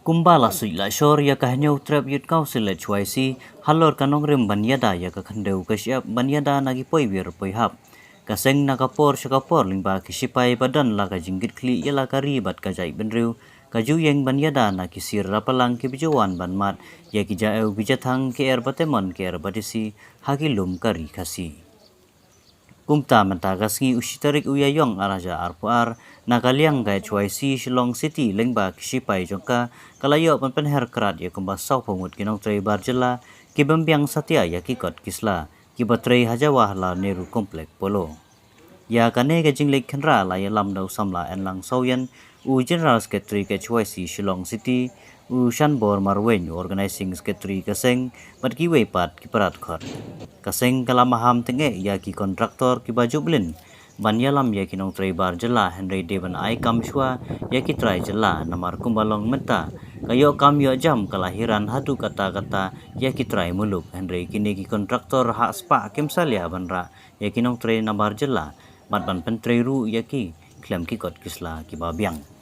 Kumbala sui la shor ya kahnya utrap yut council le chuaisi halor kanong rim banyada ya ka khandeu ka siap banyada nagi poi wir poi hap kaseng nakapor shakapor lingba kisipai badan la ka jinggit kli ya la ka ribat ka jai benriu ka juyeng banyada na kisir rapalang ki bijawan banmat ya ki jaeu bijathang ke er batemon ke er badisi hagilum kari kasi Kumta mentagasngi usitarik uyayong araja arpuar nakaliang gaya cuaisi Shillong City lengba kisipai jongka kalayo penher kerat ya kumba sau pemut kinong trei barjela kibembiang satya ya kikot kisla kibatrei hajawah la Nehru Komplek Polo. Ya kane ke jinglek khenra la ya lamdau samla enlang sauyan u General Secretary ke cuaisi Shillong City u Shanbor Marwen Organizing Secretary kaseng matkiwe pat kiparat khot. Kaseng kalamaham tenge ya ki kontraktor ki bajublin banyalam ya ki nong tray bar jela Henry Devan ai kamshwa ya ki tray jela namar kumbalong menta kayo kamyo jam kelahiran hatu kata-kata ya ki tray muluk Henry kini ki kontraktor hak spa kimsal ya banra ya ki nong tray namar jela matban pentray ru ya ki klem ki kot kisla ki babiang